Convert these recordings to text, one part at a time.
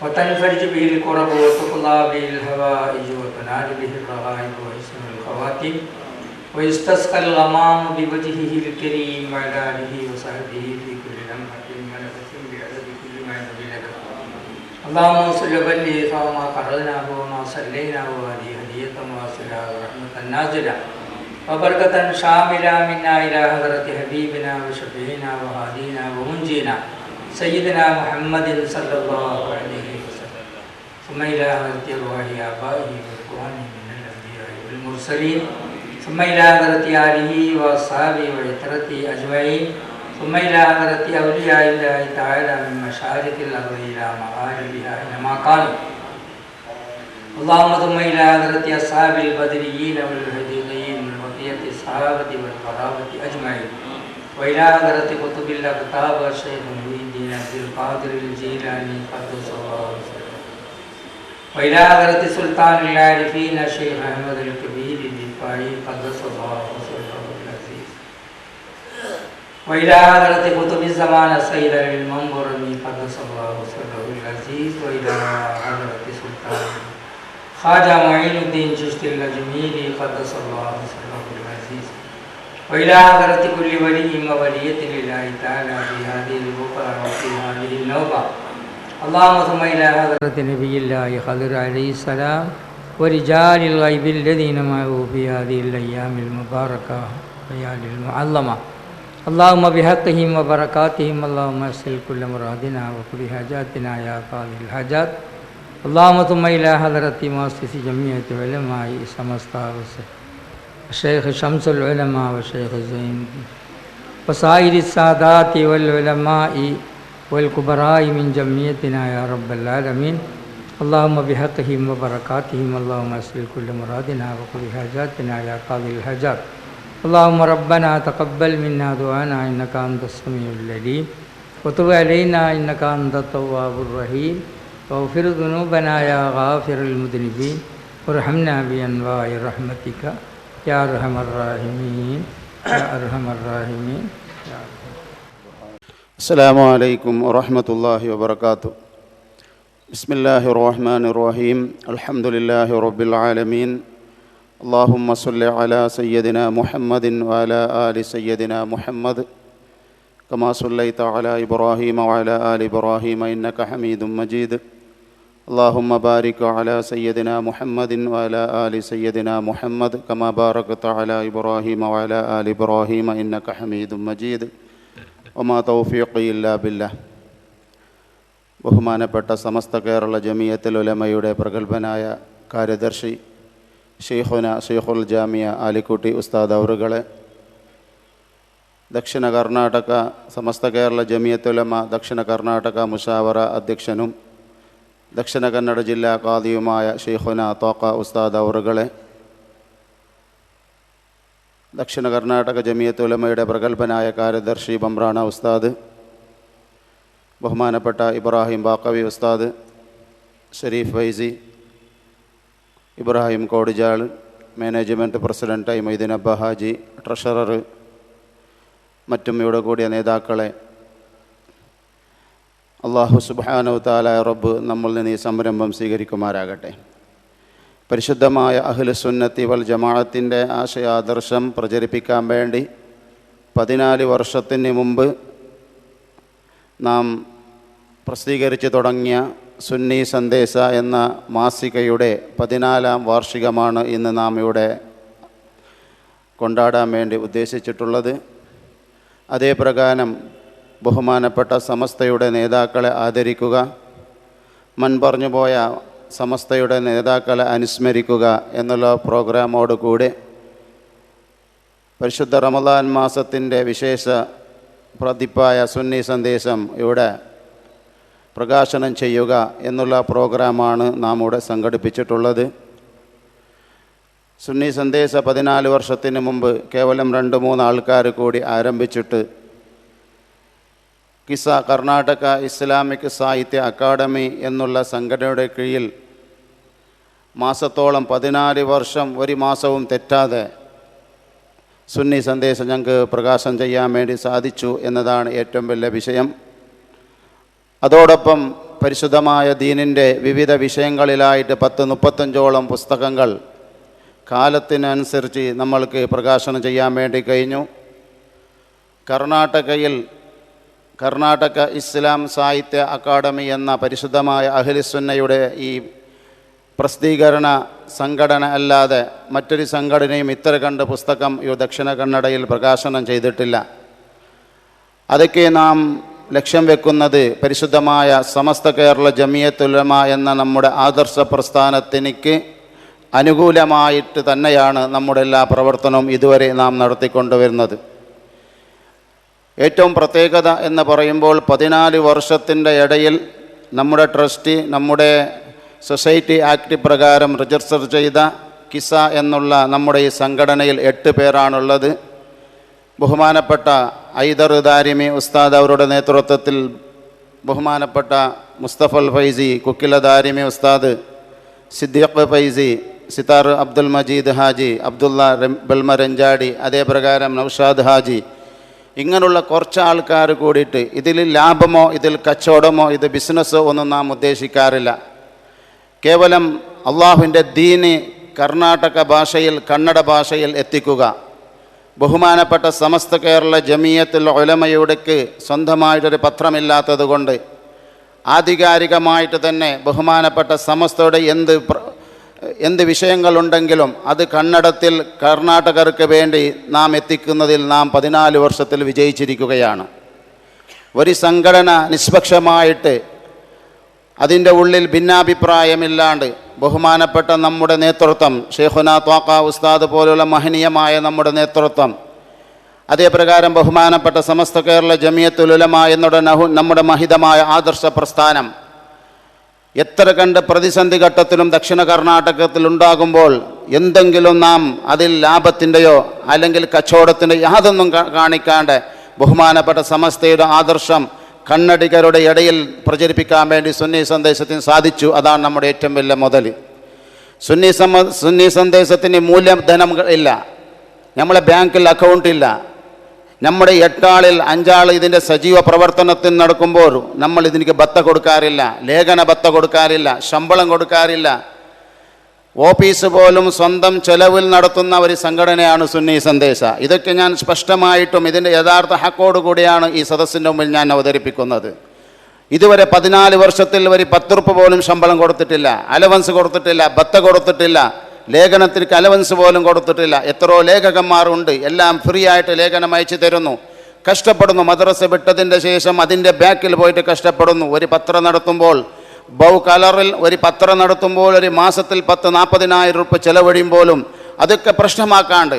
وتنفرج به الكرب وتقضى به الهوائج وتنال به الرغائب ويحسن الخواتم ويستسقى الغمام بوجهه الكريم وعلى آله وصحبه في كل لمحة ونفس بعدد كل ما ينبغي لك. اللهم صل وبلغ فما قرأناه وما صليناه وهذه هدية واصلة ورحمة نازلة وبركة شاملة منا إلى حضرة حبيبنا وشفيعنا وهادينا ومنجينا سيدنا محمد صلى الله عليه وسلم ثم إلى حضرة أرواح آبائه وإخوانه من الأنبياء والمرسلين ثم إلى حضرة آله وأصحابه وعترته أجمعين ثم إلى حضرة أولياء الله تعالى من مشارق الأرض إلى مغاربها أينما كانوا. اللهم ثم إلى حضرة أصحاب البدريين والهديين من بقية الصحابة والقرابة أجمعين وإلى حضرة قطب الأقطاب الشيخ محي الدين عبد القادر الجيلاني قدس الله سره وإلى حضرة سلطان العارفين الشيخ أحمد الكبير الدفاعي قدس الله سره العزيز وإلى حضرة قطب الزمان السيد المنبرمي قدس الله سره العزيز وإلى حضرة سلطان خواجہ معین الدین چشتی الأجمیری قدس الله سره العزيز وإلى حضرة كل ولي وولية لله تعالى في هذه البقعة وفي هذه النوبة. اللهم ثم إلى حضرة نبي الله خضر عليه السلام ورجال الغيب الذين معه في هذه الأيام المباركة والليالي المعظمة. اللهم بحقهم وبركاتهم اللهم اسل كل مرادنا وكل حاجاتنا يا قاضي الحاجات. اللهم ثم إلى حضرة مؤسس جمعية علماء سمستا الشيخ شمس العلماء والشيخ زين وسائر السادات والعلماء والكبراء من جمعيتنا يا رب العالمين. اللهم بحقهم وبركاتهم اللهم اسل كل مرادنا وكل حاجاتنا يا قاضي الحاجات. اللهم ربنا تقبل منا دعانا إنك أنت السميع العليم وتب علينا إنك أنت التواب الرحيم واغفر ذنوبنا يا غافر المذنبين وارحمنا بأنواع رحمتك يا أرحم الراحمين يا أرحم الراحمين. السلام عليكم ورحمة الله وبركاته. بسم الله الرحمن الرحيم. الحمد لله رب العالمين. اللهم صل على سيدنا محمد وعلى آل سيدنا محمد كما صليت على إبراهيم وعلى آل إبراهيم إنك حميد مجيد. اللهم بارك على سيدنا محمد وعلى آل سيدنا محمد كما باركت على إبراهيم وعلى آل إبراهيم إنك حميد مجيد. وما توفيقي إلا بالله. ബഹുമാനപ്പെട്ട സമസ്ത കേരള ജമിയത്തുൽ ഉലമയുടെ പ്രഗത്ഭനായ കാര്യദർശി ഷെയ്ഖുൽ ജാമിയ ആലിക്കുട്ടി ഉസ്താദ് അവറുകളെ, ദക്ഷിണ കർണാടക സമസ്ത കേരള ജമിയത്തുൽ ഉലമ ദക്ഷിണ കർണാടക മുഷാവറ അധ്യക്ഷനും ദക്ഷിണ കന്നഡ ജില്ലാ ഖാദിയുമായ ഷെയ്ഖുന തോക്ക ഉസ്താദ് അവറുകളെ, ദക്ഷിണ കർണാടക ജമിയത്തുൽ ഉലമയുടെ പ്രഗത്ഭനായ കാര്യദർശി ബംറാണ ഉസ്താദ്, ബഹുമാനപ്പെട്ട ഇബ്രാഹിം ബാക്കവി ഉസ്താദ്, ഷരീഫ് വൈസി, ഇബ്രാഹിം കോടിജാൾ, മാനേജ്മെൻറ്റ് പ്രസിഡൻ്റായി മൊയ്തീൻ അബ്ബ ഹാജി, ട്രഷറർ, മറ്റും ഇവിടെ കൂടിയ നേതാക്കളെ, അള്ളാഹു സുബ്ഹാനഹു തആല റബ്ബ് നമ്മളിൽ നിന്ന് ഈ സംരംഭം സ്വീകരിക്കുമാരാകട്ടെ. പരിശുദ്ധമായ അഹ്ലു സുന്നത്തി വൽ ജമാഅത്തിൻ്റെ ആശയാദർശം പ്രചരിപ്പിക്കാൻ വേണ്ടി 14 വർഷത്തിന് മുമ്പ് നാം പ്രസിദ്ധീകരിച്ച് തുടങ്ങിയ സുന്നി സന്ദേശ എന്ന മാസികയുടെ 14ാം വാർഷികമാണ് ഇന്ന് നാം ഇവിടെ കൊണ്ടാടാൻ വേണ്ടി ഉദ്ദേശിച്ചിട്ടുള്ളത്. അതേ പ്രകാരം ബഹുമാനപ്പെട്ട സമസ്തയുടെ നേതാക്കളെ ആദരിക്കുക, പറഞ്ഞു പോയ സമസ്തയുടെ നേതാക്കളെ അനുസ്മരിക്കുക എന്നുള്ള പ്രോഗ്രാമോടുകൂടി പരിശുദ്ധ റമദാൻ മാസത്തിൻ്റെ വിശേഷ പ്രതിപ്പായ സുന്നി സന്ദേശം ഇവിടെ പ്രകാശനം ചെയ്യുക എന്നുള്ള പ്രോഗ്രാമാണ് നാം ഇവിടെ സംഘടിപ്പിച്ചിട്ടുള്ളത്. സുന്നി സന്ദേശ 14 വർഷത്തിന് മുമ്പ് കേവലം 2-3 ആൾക്കാർ കൂടി ആരംഭിച്ചിട്ട് കിസ കർണാടക ഇസ്ലാമിക് സാഹിത്യ അക്കാദമി എന്നുള്ള സംഘടനയുടെ കീഴിൽ മാസത്തോളം 14 വർഷം ഒരു മാസവും തെറ്റാതെ സുന്നി സന്ദേശം ഞങ്ങൾക്ക് പ്രകാശനം ചെയ്യാൻ വേണ്ടി സാധിച്ചു എന്നതാണ് ഏറ്റവും വലിയ വിഷയം. അതോടൊപ്പം പരിശുദ്ധമായ ദീനിൻ്റെ വിവിധ വിഷയങ്ങളിലായിട്ട് 10-35ഓളം പുസ്തകങ്ങൾ കാലത്തിനനുസരിച്ച് നമ്മൾക്ക് പ്രകാശനം ചെയ്യാൻ വേണ്ടി കഴിഞ്ഞു. കർണാടക ഇസ്ലാം സാഹിത്യ അക്കാദമി എന്ന പരിശുദ്ധമായ അഹ്ലുസുന്നയുടെ ഈ പ്രസിദ്ധീകരണ സംഘടന അല്ലാതെ മറ്റൊരു സംഘടനയും ഇത്ര കണ്ട് പുസ്തകം ഈ ദക്ഷിണ കന്നഡയിൽ പ്രകാശനം ചെയ്തിട്ടില്ല. അതൊക്കെ നാം ലക്ഷ്യം വെക്കുന്നത് പരിശുദ്ധമായ സമസ്ത കേരള ജമിയത്തുൽ ഉലമ എന്ന നമ്മുടെ ആദർശ പ്രസ്ഥാനത്തിനിക്ക് അനുകൂലമായിട്ട് തന്നെയാണ് നമ്മുടെ എല്ലാ പ്രവർത്തനവും ഇതുവരെ നാം നടത്തിക്കൊണ്ടുവരുന്നത്. ഏറ്റവും പ്രത്യേകത എന്ന് പറയുമ്പോൾ 14 വർഷത്തിൻ്റെ ഇടയിൽ നമ്മുടെ ട്രസ്റ്റി നമ്മുടെ സൊസൈറ്റി ആക്ട് പ്രകാരം രജിസ്റ്റർ ചെയ്ത കിസ എന്നുള്ള നമ്മുടെ ഈ സംഘടനയിൽ 8 പേരാണുള്ളത്. ബഹുമാനപ്പെട്ട ഐദർ ദാരിമി ഉസ്താദ് അവരുടെ നേതൃത്വത്തിൽ ബഹുമാനപ്പെട്ട മുസ്തഫൽ ഫൈസി, കുക്കില ദാരിമി ഉസ്താദ്, സിദ്ദീഖ് ഫൈസി, സിതാർ അബ്ദുൽ മജീദ് ഹാജി, അബ്ദുള്ള ബൽമരഞ്ചാടി, അതേപ്രകാരം നൗഷാദ് ഹാജി, ഇങ്ങനെയുള്ള കുറച്ച് ആൾക്കാർ കൂടിയിട്ട് ഇതിൽ ലാഭമോ ഇതിൽ കച്ചവടമോ ഇത് ബിസിനസ്സോ ഒന്നും നാം ഉദ്ദേശിക്കാറില്ല. കേവലം അള്ളാഹുവിൻ്റെ ദീന് കർണാടക ഭാഷയിൽ കന്നഡ ഭാഷയിൽ എത്തിക്കുക, ബഹുമാനപ്പെട്ട സമസ്ത കേരള ജമിയത്തുൽ ഉലമയുടെക്ക് സ്വന്തമായിട്ടൊരു പത്രമില്ലാത്തത് കൊണ്ട് ആധികാരികമായിട്ട് തന്നെ ബഹുമാനപ്പെട്ട സമസ്തയുടെ എന്ത് വിഷയങ്ങളുണ്ടെങ്കിലും അത് കന്നഡത്തിൽ കർണാടകർക്ക് വേണ്ടി നാം എത്തിക്കുന്നതിൽ നാം 14 വർഷത്തിൽ വിജയിച്ചിരിക്കുകയാണ്. ഒരു സംഘടന നിഷ്പക്ഷമായിട്ട് അതിൻ്റെ ഉള്ളിൽ ഭിന്നാഭിപ്രായമില്ലാണ്ട് ബഹുമാനപ്പെട്ട നമ്മുടെ നേതൃത്വം ഷെയ്ഖുനാ ത്വാഖ ഉസ്താദ് പോലുള്ള മഹനീയമായ നമ്മുടെ നേതൃത്വം, അതേപ്രകാരം ബഹുമാനപ്പെട്ട സമസ്ത കേരള ജമിയത്തുൽ ഉലമ എന്നുള്ള നമ്മുടെ മഹിതമായ ആദർശ പ്രസ്ഥാനം എത്ര കണ്ട് പ്രതിസന്ധി ഘട്ടത്തിലും ദക്ഷിണ കർണാടകത്തിൽ ഉണ്ടാകുമ്പോൾ എന്തെങ്കിലും നാം അതിൽ ലാഭത്തിൻ്റെയോ അല്ലെങ്കിൽ കച്ചവടത്തിൻ്റെ യാതൊന്നും കാണിക്കാണ്ട് ബഹുമാനപ്പെട്ട സമസ്തയുടെ ആദർശം കന്നഡികരുടെ ഇടയിൽ പ്രചരിപ്പിക്കാൻ വേണ്ടി സുന്നി സന്ദേശത്തിന് സാധിച്ചു. അതാണ് നമ്മുടെ ഏറ്റവും വലിയ മുതൽ. സുന്നി സന്ദേശത്തിന് മൂലധനം ഇല്ല, നമ്മളെ ബാങ്കിൽ അക്കൗണ്ട് ഇല്ല. നമ്മുടെ 8 ആളിൽ 5 ആൾ ഇതിൻ്റെ സജീവ പ്രവർത്തനത്തിൽ നടക്കുമ്പോൾ നമ്മൾ ഇതിലേക്ക് ബത്ത കൊടുക്കാറില്ല, ലേഖന ബത്ത കൊടുക്കാറില്ല, ശമ്പളം കൊടുക്കാറില്ല. ഓഫീസ് പോലും സ്വന്തം ചെലവിൽ നടത്തുന്ന ഒരു സംഘടനയാണ് സുന്നി സന്ദേശ. ഇതൊക്കെ ഞാൻ സ്പഷ്ടമായിട്ടും ഇതിൻ്റെ യഥാർത്ഥ ഹക്കോടുകൂടിയാണ് ഈ സദസ്സിൻ്റെ മുമ്പിൽ ഞാൻ അവതരിപ്പിക്കുന്നത്. ഇതുവരെ 14 വർഷത്തിൽ ഒരു 10 രൂപ പോലും ശമ്പളം കൊടുത്തിട്ടില്ല, അലവൻസ് കൊടുത്തിട്ടില്ല, ബത്ത കൊടുത്തിട്ടില്ല, ലേഖനത്തിലേക്ക് അലവൻസ് പോലും കൊടുത്തിട്ടില്ല. എത്രയോ ലേഖകന്മാരുണ്ട്, എല്ലാം ഫ്രീ ആയിട്ട് ലേഖനം അയച്ചു തരുന്നു, കഷ്ടപ്പെടുന്നു. മദ്രസ വിട്ടതിൻ്റെ ശേഷം അതിൻ്റെ ബാക്കിൽ പോയിട്ട് കഷ്ടപ്പെടുന്നു. ഒരു പത്രം നടത്തുമ്പോൾ കളറിൽ ഒരു പത്രം നടത്തുമ്പോൾ ഒരു മാസത്തിൽ 10-40,000 രൂപ ചെലവഴിയുമ്പോഴും അതൊക്കെ പ്രശ്നമാക്കാണ്ട്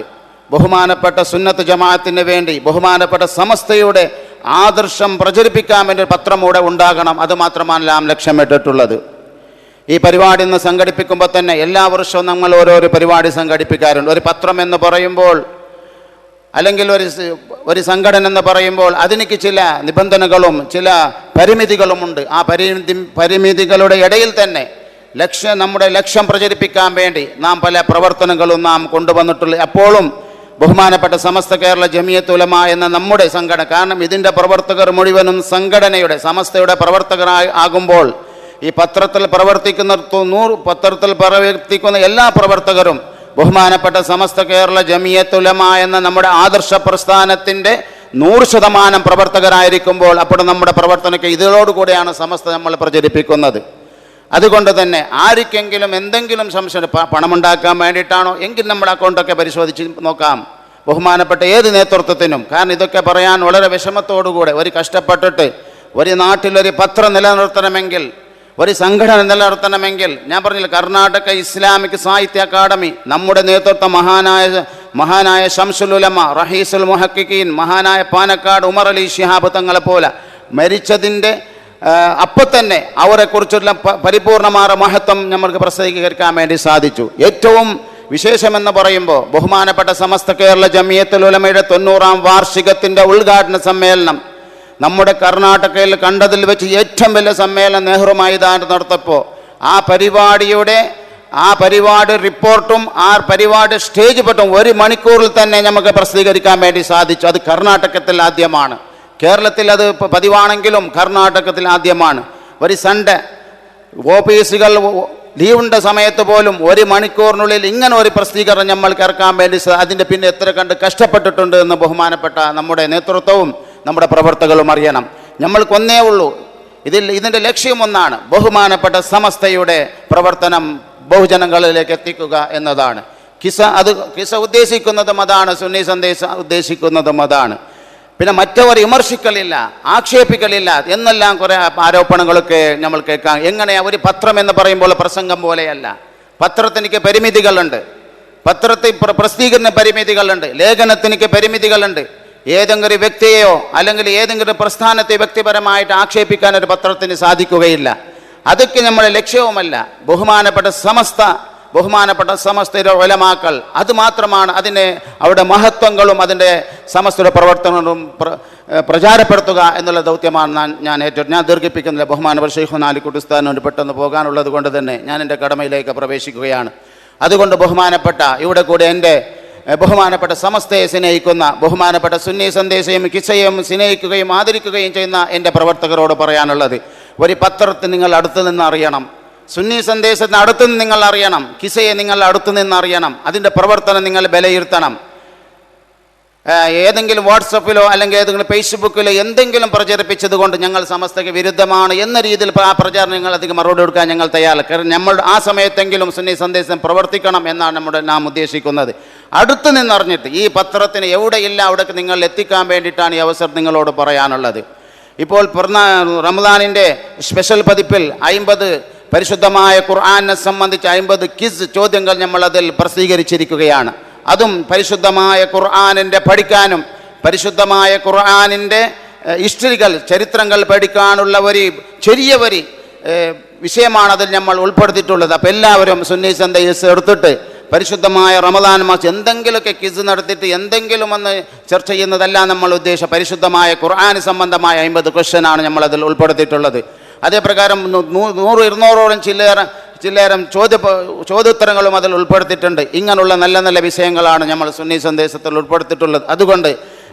ബഹുമാനപ്പെട്ട സുന്നത്ത് ജമാഅത്തിന് വേണ്ടി ബഹുമാനപ്പെട്ട സമസ്തയുടെ ആദർശം പ്രചരിപ്പിക്കാൻ വേണ്ടി പത്രം കൂടെ ഉണ്ടാകണം. അതുമാത്രമാണ് നാം ലക്ഷ്യമിട്ടിട്ടുള്ളത്. ഈ പരിപാടി ഇന്ന് സംഘടിപ്പിക്കുമ്പോൾ തന്നെ എല്ലാ വർഷവും നമ്മൾ ഓരോരോ പരിപാടി സംഘടിപ്പിക്കാറുണ്ട്. ഒരു പത്രം എന്ന് പറയുമ്പോൾ അല്ലെങ്കിൽ ഒരു സംഘടന എന്ന് പറയുമ്പോൾ അതിനൊക്കെ ചില നിബന്ധനകളും ചില പരിമിതികളുമുണ്ട്. ആ പരിമിതികളുടെ ഇടയിൽ തന്നെ നമ്മുടെ ലക്ഷ്യം പ്രചരിപ്പിക്കാൻ വേണ്ടി നാം പല പ്രവർത്തനങ്ങളും നാം കൊണ്ടുവന്നിട്ടുള്ളത്. അപ്പോഴും ബഹുമാനപ്പെട്ട സമസ്ത കേരള ജമിയത്തുൽ ഉലമ എന്ന നമ്മുടെ സംഘടന, കാരണം ഇതിൻ്റെ പ്രവർത്തകർ മുഴുവനും സംഘടനയുടെ സമസ്തയുടെ പ്രവർത്തകരാകുമ്പോൾ ഈ പത്രത്തിൽ പ്രവർത്തിക്കുന്ന എല്ലാ പ്രവർത്തകരും ബഹുമാനപ്പെട്ട സമസ്ത കേരള ജമിയത്തുൽ ഉലമ എന്ന നമ്മുടെ ആദർശ പ്രസ്ഥാനത്തിൻ്റെ 100% പ്രവർത്തകരായിരിക്കുമ്പോൾ അപ്പോൾ നമ്മുടെ പ്രവർത്തനಕ್ಕೆ ഇതിനോടുകൂടിയാണ് സമസ്ത നമ്മൾ പ്രചരിപ്പിക്കുന്നത്. അതുകൊണ്ട് തന്നെ ആർക്കെങ്കിലും എന്തെങ്കിലും സംശയം പണമുണ്ടാക്കാൻ വേണ്ടിയിട്ടാണോ എങ്കിൽ നമ്മുടെ അക്കൗണ്ടൊക്കെ പരിശോധിച്ച് നോക്കാം, ബഹുമാനപ്പെട്ട ഏത് നേതൃത്വത്തിനും. കാരണം ഇതൊക്കെ പറയാൻ വളരെ വിഷമത്തോടുകൂടെ ഒരു കഷ്ടപ്പെട്ടിട്ട് ഒരു നാട്ടിലൊരു പത്രം നിലനിർത്തണമെങ്കിൽ, ഒരു സംഘടന നിലനിർത്തണമെങ്കിൽ, ഞാൻ പറഞ്ഞില്ല കർണാടക ഇസ്ലാമിക് സാഹിത്യ അക്കാദമി നമ്മുടെ നേതൃത്വം മഹാനായ ശംസുൽ ഉലമ റഹീസുൽ മുഹക്കിക്കീൻ മഹാനായ പാനക്കാട് ഉമർ അലി ശിഹാബ് തങ്ങളെ പോലെ മരിച്ചതിൻ്റെ അപ്പം തന്നെ അവരെക്കുറിച്ചുള്ള പരിപൂർണമായ മഹത്വം നമ്മൾക്ക് പ്രസിദ്ധീകരിക്കാൻ വേണ്ടി സാധിച്ചു. ഏറ്റവും വിശേഷമെന്ന് പറയുമ്പോൾ ബഹുമാനപ്പെട്ട സമസ്ത കേരള ജമിയത്തുൽ ഉലമയുടെ 90ാം വാർഷികത്തിൻ്റെ ഉദ്ഘാടന സമ്മേളനം നമ്മുടെ കർണാടകയിൽ കണ്ടതിൽ വെച്ച് ഏറ്റവും വലിയ സമ്മേളനം നെഹ്റു മൈതാനത്ത് നടത്തപ്പോൾ ആ പരിപാടി റിപ്പോർട്ടും ആ പരിപാടി സ്റ്റേജ് പറ്റും 1 മണിക്കൂറിൽ തന്നെ നമുക്ക് പ്രസിദ്ധീകരിക്കാൻ വേണ്ടി സാധിച്ചു. അത് കർണാടകത്തിൽ ആദ്യമാണ്. കേരളത്തിൽ അത് പതിവാണെങ്കിലും കർണാടകത്തിൽ ആദ്യമാണ്. ഒരു സൺഡേ ഓഫീസുകൾ ലീവിൻ്റെ സമയത്ത് പോലും 1 മണിക്കൂറിനുള്ളിൽ ഇങ്ങനെ ഒരു പ്രസിദ്ധീകരണം നമ്മൾക്ക് ഇറക്കാൻ വേണ്ടി അതിൻ്റെ പിന്നെ എത്ര കണ്ട് കഷ്ടപ്പെട്ടിട്ടുണ്ട് എന്ന് ബഹുമാനപ്പെട്ട നമ്മുടെ നേതൃത്വവും നമ്മുടെ പ്രവർത്തകരും അറിയണം. നമ്മൾക്കൊന്നേ ഉള്ളൂ, ഇതിൻ്റെ ലക്ഷ്യം ഒന്നാണ്, ബഹുമാനപ്പെട്ട സമസ്തയുടെ പ്രവർത്തനം ബഹുജനങ്ങളിലേക്ക് എത്തിക്കുക എന്നതാണ്. കിസ ഉദ്ദേശിക്കുന്നതും അതാണ്, സുന്നി സന്ദേശം ഉദ്ദേശിക്കുന്നതും അതാണ്. പിന്നെ മറ്റവർ വിമർശിക്കലില്ല, ആക്ഷേപിക്കലില്ല എന്നെല്ലാം കുറേ ആരോപണങ്ങളൊക്കെ നമ്മൾ കേൾക്കാം. എങ്ങനെയാണ് ഒരു പത്രം എന്ന് പറയുമ്പോൾ പ്രസംഗം പോലെയല്ല. പത്രത്തിനൊക്കെ പരിമിതികളുണ്ട്, പത്രത്തിൽ പ്രസിദ്ധീകരണ പരിമിതികളുണ്ട്, ലേഖനത്തിനൊക്കെ പരിമിതികളുണ്ട്. ഏതെങ്കിലും വ്യക്തിയെയോ അല്ലെങ്കിൽ ഏതെങ്കിലും പ്രസ്ഥാനത്തെ വ്യക്തിപരമായിട്ട് ആക്ഷേപിക്കാൻ ഒരു പത്രത്തിന് സാധിക്കുകയില്ല. അതൊക്കെ നമ്മുടെ ലക്ഷ്യവുമല്ല. ബഹുമാനപ്പെട്ട സമസ്തയുടെ ഉലമാക്കൾ അതുമാത്രമാണ് അതിനെ അവിടെ മഹത്വങ്ങളും അതിൻ്റെ സമസ്തയുടെ പ്രവർത്തനങ്ങളും പ്രചാരപ്പെടുത്തുക എന്നുള്ള ദൗത്യമാണ് ഞാൻ ദീർഘിപ്പിക്കുന്നില്ല. ബഹുമാനപ്പെട്ട ഷെയ്ഖുനാ അലിക്കുട്ടി ഉസ്താദിനോട് പെട്ടെന്ന് പോകാനുള്ളത് കൊണ്ട് തന്നെ ഞാൻ എൻ്റെ കടമയിലേക്ക് പ്രവേശിക്കുകയാണ്. അതുകൊണ്ട് ഇവിടെ കൂടെ എൻ്റെ ബഹുമാനപ്പെട്ട സമസ്തയെ സ്നേഹിക്കുന്ന ബഹുമാനപ്പെട്ട സുന്നി സന്ദേശയും കിസയും സ്നേഹിക്കുകയും ആദരിക്കുകയും ചെയ്യുന്ന എൻ്റെ പ്രവർത്തകരോട് പറയാനുള്ളത്, ഒരു പത്രത്തെ നിങ്ങൾ അടുത്തു നിന്ന് അറിയണം, സുന്നി സന്ദേശത്തിന് അടുത്തുനിന്ന് നിങ്ങൾ അറിയണം, കിസയെ നിങ്ങൾ അടുത്തുനിന്ന് അറിയണം, അതിൻ്റെ പ്രവർത്തനം നിങ്ങൾ വിലയിരുത്തണം. ഏതെങ്കിലും വാട്സപ്പിലോ അല്ലെങ്കിൽ ഏതെങ്കിലും ഫേസ്ബുക്കിലോ എന്തെങ്കിലും പ്രചരിപ്പിച്ചത് കൊണ്ട് ഞങ്ങൾ സമസ്തയ്ക്ക് വിരുദ്ധമാണ് എന്ന രീതിയിൽ ആ പ്രചാരണങ്ങൾ അധികം മറുപടി കൊടുക്കാൻ ഞങ്ങൾ തയ്യാറല്ല. കാരണം നമ്മൾ ആ സമയത്തെങ്കിലും സുന്നി സന്ദേശം പ്രവർത്തിക്കണം എന്നാണ് നാം ഉദ്ദേശിക്കുന്നത്. അടുത്ത് നിന്നറിഞ്ഞിട്ട് ഈ പത്രത്തിന് എവിടെയില്ല അവിടേക്ക് നിങ്ങൾ എത്തിക്കാൻ വേണ്ടിയിട്ടാണ് ഈ അവസരം നിങ്ങളോട് പറയാനുള്ളത്. ഇപ്പോൾ റമദാനിൻ്റെ സ്പെഷ്യൽ പതിപ്പിൽ 50 പരിശുദ്ധമായ ഖുർആനെ സംബന്ധിച്ച് 50 ക്വിസ് ചോദ്യങ്ങൾ നമ്മൾ അതിൽ പ്രസിദ്ധീകരിച്ചിരിക്കുകയാണ്. അതും പരിശുദ്ധമായ ഖുർആനിൻ്റെ പഠിക്കാനും പരിശുദ്ധമായ ഖുർആനിൻ്റെ ഹിസ്റ്ററികൾ ചരിത്രങ്ങൾ പഠിക്കാനുള്ള ഒരു ചെറിയ വിഷയമാണ് അതിൽ നമ്മൾ ഉൾപ്പെടുത്തിയിട്ടുള്ളത്. അപ്പോൾ എല്ലാവരും സുന്നി സന്ദേശം എടുത്തിട്ട് പരിശുദ്ധമായ റമദാൻ മാസം എന്തെങ്കിലുമൊക്കെ ക്വിസ് നടത്തിയിട്ട് എന്തെങ്കിലും ഒന്ന് ചർച്ച ചെയ്യുന്നതല്ല നമ്മൾ ഉദ്ദേശം. പരിശുദ്ധമായ ഖുർആൻ സംബന്ധമായ 50 ക്വസ്റ്റ്യനാണ് നമ്മളതിൽ ഉൾപ്പെടുത്തിയിട്ടുള്ളത്. അതേപ്രകാരം 100-200ഓളം ചില്ലേരം ചോദ്യോത്തരങ്ങളും അതിൽ ഉൾപ്പെടുത്തിയിട്ടുണ്ട്. ഇങ്ങനെയുള്ള നല്ല നല്ല വിഷയങ്ങളാണ് നമ്മൾ സുന്നി സന്ദേശത്തിൽ ഉൾപ്പെടുത്തിയിട്ടുള്ളത്. അതുകൊണ്ട്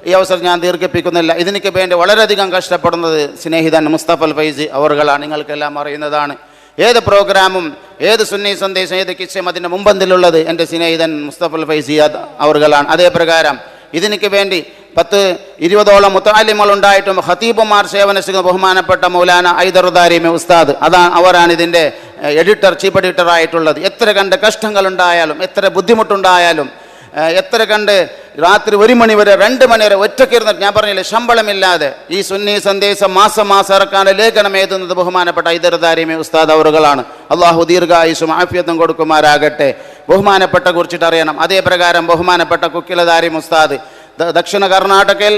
ഈ അവസരം ഞാൻ ദീർഘിപ്പിക്കുന്നില്ല. ഇതിനൊക്കെ വേണ്ടി വളരെയധികം കഷ്ടപ്പെടുന്നത് സ്നേഹിതൻ മുസ്തഫൽ ഫൈസി അവർകളാണ്. നിങ്ങൾക്കെല്ലാം അറിയുന്നതാണ്. ഏത് പ്രോഗ്രാമും ഏത് സുന്നി സന്ദേശം ഏത് കിസ്സം അതിൻ്റെ മുമ്പന്തിലുള്ളത് എൻ്റെ സ്നേഹിതൻ മുസ്തഫൽ ഫൈസി അവർകളാണ്. അതേപ്രകാരം ഇതിനൊക്കെ വേണ്ടി 10-20ഓളം മുത്തഅല്ലിമുകളുണ്ടായിട്ടും ഖതീബുമാർ സേവന ബഹുമാനപ്പെട്ട മൗലാന ഐദറുദാരിമി ഉസ്താദ് അവരാണ് ഇതിൻ്റെ ചീഫ് എഡിറ്റർ ആയിട്ടുള്ളത്. എത്ര കണ്ട് കഷ്ടങ്ങളുണ്ടായാലും എത്ര ബുദ്ധിമുട്ടുണ്ടായാലും എത്ര കണ്ട് രാത്രി 1 മണി വരെ 2 മണി വരെ ഒറ്റക്കിരുന്നിട്ട് ഞാൻ പറഞ്ഞില്ലേ ശമ്പളമില്ലാതെ ഈ സുന്നി സന്ദേശം മാസം ഇറക്കാൻ ലേഖനം എഴുതുന്നത് ബഹുമാനപ്പെട്ട ഐദറുദാരിമി ഉസ്താദ് അവറുകളാണ്. അള്ളാഹു ദീർഘായുസും ആഫിയത്തും കൊടുക്കുമാരാകട്ടെ. ബഹുമാനപ്പെട്ട കുറിച്ചിട്ട് അറിയണം. അതേ പ്രകാരം ബഹുമാനപ്പെട്ട കുക്കിലദാരി ഉസ്താദ് ദക്ഷിണ കർണാടകയിൽ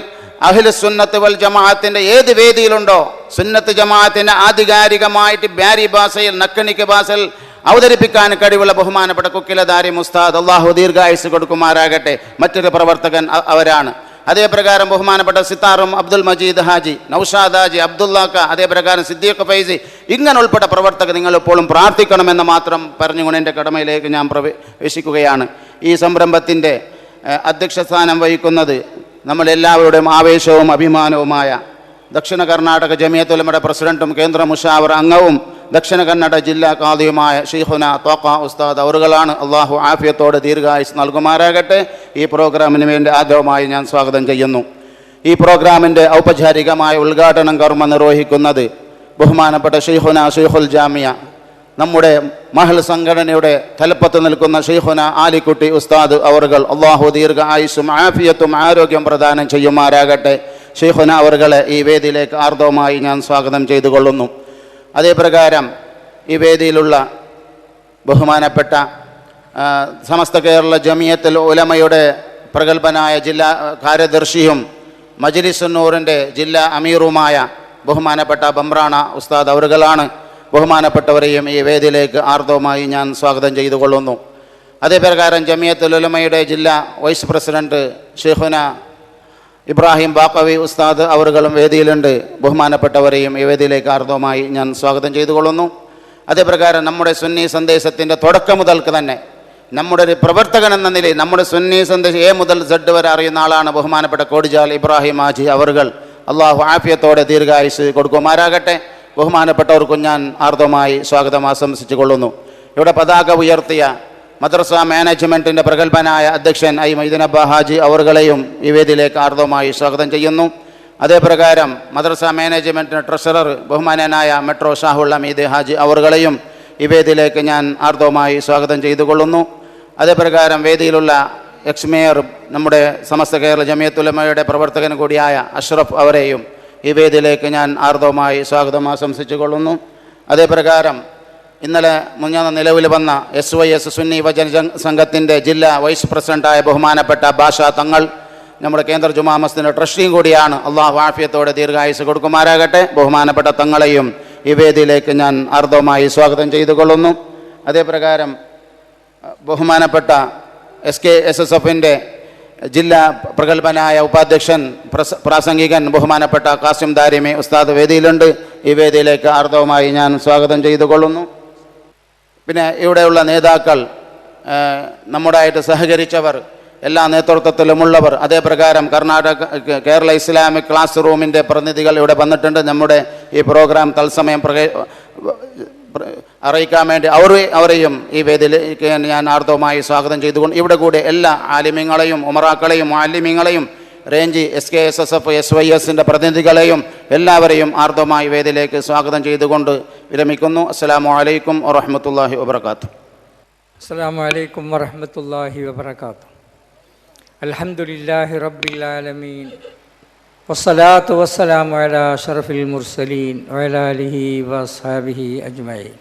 അഹ്ലു സുന്നത്ത് വൽ ജമാഅത്തിന്റെ ഏത് വേദിയിലുണ്ടോ സുന്നത്ത് ജമാഅത്തിനെ ആധികാരികമായിട്ട് ബ്യാരി ഭാഷയിൽ നക്കണിക്ക് ഭാഷയിൽ അവതരിപ്പിക്കാൻ കഴിവുള്ള ബഹുമാനപ്പെട്ട കുക്കിലദാരി ഉസ്താദ് അള്ളാഹു ദീർഘായുസ് കൊടുക്കുമാരാകട്ടെ. മറ്റൊരു പ്രവർത്തകൻ അവരാണ്. അതേപ്രകാരം ബഹുമാനപ്പെട്ട സിത്താറും അബ്ദുൽ മജീദ് ഹാജി, നൗഷാദ് ഹാജി, അബ്ദുല്ലാക്ക, അതേപ്രകാരം സിദ്ദീഖ് ഫൈസി ഇങ്ങനെ ഉൾപ്പെട്ട പ്രവർത്തകർ നിങ്ങൾ എപ്പോഴും പ്രാർത്ഥിക്കണമെന്ന് മാത്രം പറഞ്ഞുകൊണ്ട് എൻ്റെ കടമയിലേക്ക് ഞാൻ പ്രവേശിക്കുകയാണ്. ഈ സംരംഭത്തിൻ്റെ അധ്യക്ഷസ്ഥാനം വഹിക്കുന്നത് നമ്മളെല്ലാവരുടെയും ആവേശവും അഭിമാനവുമായ ദക്ഷിണ കർണാടക ജമിയത്തുൽ ഉലമയുടെ പ്രസിഡന്റും കേന്ദ്ര മുഷാവർ അംഗവും ദക്ഷിണ കന്നഡ ജില്ലാ ഖാദിയുമായ ഷെയ്ഖുന ത്വഖ ഉസ്താദ് അവറുകളാണ്. അള്ളാഹു ആഫിയത്തോടെ ദീർഘായുസ് നൽകുമാരാകട്ടെ. ഈ പ്രോഗ്രാമിന് വേണ്ടി ആദ്യമായി ഞാൻ സ്വാഗതം ചെയ്യുന്നു. ഈ പ്രോഗ്രാമിൻ്റെ ഔപചാരികമായ ഉദ്ഘാടനം കർമ്മം നിർവഹിക്കുന്നത് ബഹുമാനപ്പെട്ട ഷെയ്ഖുന ഷെയ്ഖുൽ ജാമിയ നമ്മുടെ മഹൽ സംഘടനയുടെ തലപ്പത്ത് നിൽക്കുന്ന ഷെയ്ഖുന ആലിക്കുട്ടി ഉസ്താദ് അവറുകൾ അള്ളാഹു ദീർഘായുസും ആഫിയത്തും ആരോഗ്യം പ്രദാനം ചെയ്യുമാരാകട്ടെ. ഷെയ്ഖുന അവറുകളെ ഈ വേദിയിലേക്ക് ആർദ്രവുമായി ഞാൻ സ്വാഗതം ചെയ്തുകൊള്ളുന്നു. അതേപ്രകാരം ഈ വേദിയിലുള്ള ബഹുമാനപ്പെട്ട സമസ്ത കേരള ജമിയത്തുൽ ഉലമയുടെ പ്രഗത്ഭനായ ജില്ലാ കാര്യദർശിയും മജ്ലിസുന്നൂറിൻ്റെ ജില്ലാ അമീറുമായ ബഹുമാനപ്പെട്ട ബംറാണ ഉസ്താദ് അവറുകളാണ്. ബഹുമാനപ്പെട്ടവരെയും ഈ വേദിയിലേക്ക് ആർദ്രവുമായി ഞാൻ സ്വാഗതം ചെയ്തുകൊള്ളുന്നു. അതേപ്രകാരം ജമിയത്തുൽ ഉലമയുടെ ജില്ലാ വൈസ് പ്രസിഡന്റ് ഷെയ്ഖുന ഇബ്രാഹിം ബാക്കവി ഉസ്താദ് അവറുകളും വേദിയിലുണ്ട്. ബഹുമാനപ്പെട്ടവരെയും ഈ വേദിയിലേക്ക് ആർദ്രവുമായി ഞാൻ സ്വാഗതം ചെയ്തുകൊള്ളുന്നു. അതേപ്രകാരം നമ്മുടെ സുന്നി സന്ദേശത്തിൻ്റെ തുടക്കം മുതൽക്ക് തന്നെ നമ്മുടെ ഒരു പ്രവർത്തകൻ എന്ന നിലയിൽ നമ്മുടെ സുന്നി സന്ദേശം A മുതൽ Z വരെ അറിയുന്ന ആളാണ് ബഹുമാനപ്പെട്ട കോടിജാൽ ഇബ്രാഹിം ഹാജി അവറുകൾ. അള്ളാഹു ആഫിയത്തോടെ ദീർഘായുസ് കൊടുക്കുമാരാകട്ടെ. ബഹുമാനപ്പെട്ടവർക്കും ഞാൻ ആർദ്രമായി സ്വാഗതം ആശംസിച്ചു കൊള്ളുന്നു. ഇവിടെ പതാക ഉയർത്തിയ മദ്രസ മാനേജ്മെൻറ്റിൻ്റെ പ്രഗത്ഭനായ അധ്യക്ഷൻ മൊയ്തീൻ ഹാജി അവറുകളെയും ഈ വേദിയിലേക്ക് ആർദ്രമായി സ്വാഗതം ചെയ്യുന്നു. അതേപ്രകാരം മദ്രസ മാനേജ്മെൻറ്റിൻ്റെ ട്രഷറർ ബഹുമാനനായ മെട്രോ ഷാഹുൽ ഹമീദ് ഹാജി അവറുകളെയും ഈ വേദിയിലേക്ക് ഞാൻ ആർദ്രമായി സ്വാഗതം ചെയ്തുകൊള്ളുന്നു. അതേപ്രകാരം വേദിയിലുള്ള എക്സ് മേയർ നമ്മുടെ സമസ്ത കേരള ജമിയത്തുൽ ഉലമയുടെ പ്രവർത്തകൻ കൂടിയായ അഷ്റഫ് അവരെയും ഈ വേദിയിലേക്ക് ഞാൻ ആർദ്രമായി സ്വാഗതം ആശംസിച്ചു കൊള്ളുന്നു. അതേപ്രകാരം ഇന്നലെ മുഞ്ഞാന്ന് നിലവിൽ വന്ന SYS സുന്നി യുവജന സംഘത്തിൻ്റെ ജില്ലാ വൈസ് പ്രസിഡൻ്റായ ബഹുമാനപ്പെട്ട ബാഷ തങ്ങൾ നമ്മുടെ കേന്ദ്ര ജുമാ മസ്ജിദിൻ്റെ ട്രസ്റ്റിയും കൂടിയാണ്. അള്ളാഹു ആഫിയത്തോടെ ദീർഘായുസ് കൊടുക്കുമാരാകട്ടെ. ബഹുമാനപ്പെട്ട തങ്ങളെയും ഈ വേദിയിലേക്ക് ഞാൻ ആർദ്രമായി സ്വാഗതം ചെയ്തുകൊള്ളുന്നു. അതേപ്രകാരം ബഹുമാനപ്പെട്ട SKSSFൻ്റെ ജില്ലാ പ്രഗത്ഭനായ ഉപാധ്യക്ഷൻ പ്രാസംഗികൻ ബഹുമാനപ്പെട്ട കാസിം ദാരിമി ഉസ്താദ് വേദിയിലുണ്ട്. ഈ വേദിയിലേക്ക് ആർദ്രവുമായി ഞാൻ സ്വാഗതം ചെയ്തുകൊള്ളുന്നു. പിന്നെ ഇവിടെയുള്ള നേതാക്കൾ, നമ്മുടായിട്ട് സഹകരിച്ചവർ, എല്ലാ നേതൃത്വത്തിലുമുള്ളവർ, അതേപ്രകാരം കേരള ഇസ്ലാമിക് ക്ലാസ് റൂമിൻ്റെ പ്രതിനിധികൾ ഇവിടെ വന്നിട്ടുണ്ട്. നമ്മുടെ ഈ പ്രോഗ്രാം തത്സമയം അറിയിക്കാൻ വേണ്ടി അവരെയും ഈ വേദിയിലേക്ക് ഞാൻ ആർദ്രവുമായി സ്വാഗതം ചെയ്തുകൊണ്ട് ഇവിടെ കൂടി എല്ലാ ആലിമ്യങ്ങളെയും ഉമറാക്കളെയും മുഅല്ലിമീങ്ങളെയും റേഞ്ച് SKSSF SYSൻ്റെ പ്രതിനിധികളെയും എല്ലാവരെയും ആർദ്രമായി വേദിയിലേക്ക് സ്വാഗതം ചെയ്തുകൊണ്ട് വിരമിക്കുന്നു. അസ്സലാമു അലൈക്കും വറഹ്മത്തുള്ളാഹി വബറകാതുഹു. അസ്സലാമു അലൈക്കും വറഹ്മത്തുള്ളാഹി വബറകാതുഹു. അൽഹംദുലില്ലാഹി റബ്ബിൽ ആലമീൻ വസ്സലാത്തു വസ്സലാമു അലാ അഷ്റഫിൽ മുർസലീൻ വഅലാ ആലിഹി വഅസ്ഹാബിഹി അജ്മഈൻ.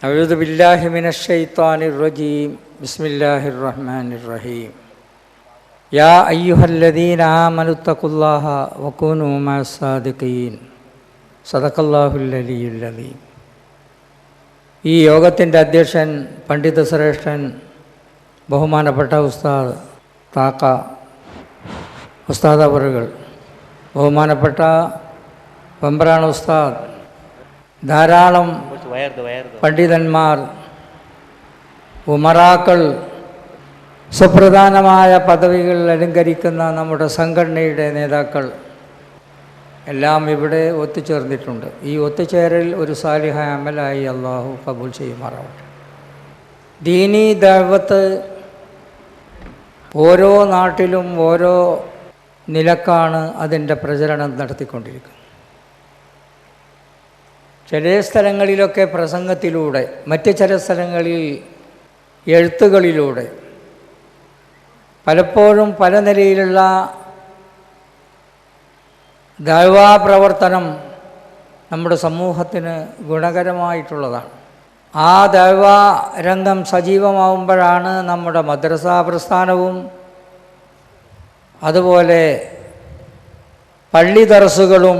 അഊദു ബില്ലാഹി മിനശ് ശൈത്വാനിർ റജീം. ബിസ്മില്ലാഹിർ റഹ്മാനിർ റഹീം. യാ അയ്യുഹല്ലദീന ആമനുത്തഖുല്ലാഹ വകൂനൂ മഅസ്സാദിഖീൻ. സദഖല്ലാഹുൽ അലിയ്യുൽ അലീം. ഈ യോഗത്തിൻ്റെ അധ്യക്ഷൻ പണ്ഡിത ശ്രേഷ്ഠൻ ബഹുമാനപ്പെട്ട ഉസ്താദ് താക്ക ഉസ്താദ് അവറുകൾ, ബഹുമാനപ്പെട്ട വെമ്പ്രാൻ ഉസ്താദ്, ധാരാളം പണ്ഡിതന്മാർ, ഉമറാക്കൾ, സുപ്രധാനമായ പദവികൾ അലങ്കരിക്കുന്ന നമ്മുടെ സംഘടനയുടെ നേതാക്കൾ എല്ലാം ഇവിടെ ഒത്തുചേർന്നിട്ടുണ്ട്. ഈ ഒത്തുചേരൽ ഒരു സാലിഹായ അമലായി അള്ളാഹു കബൂൽ ചെയ്യുമാറാവട്ടെ. ദീനീ ദഅവത്ത് ഓരോ നാട്ടിലും ഓരോ നിലക്കാണ് അതിൻ്റെ പ്രചരണം നടത്തിക്കൊണ്ടിരിക്കുന്നത്. ചില സ്ഥലങ്ങളിലൊക്കെ പ്രസംഗത്തിലൂടെ, മറ്റ് ചില സ്ഥലങ്ങളിൽ എഴുത്തുകളിലൂടെ, പലപ്പോഴും പല നിലയിലുള്ള ദഅവാ പ്രവർത്തനം നമ്മുടെ സമൂഹത്തിന് ഗുണകരമായിട്ടുള്ളതാണ്. ആ ദഅവാ രംഗം സജീവമാവുമ്പോഴാണ് നമ്മുടെ മദ്രസാ പ്രസ്ഥാനവും അതുപോലെ പള്ളി ദർസുകളും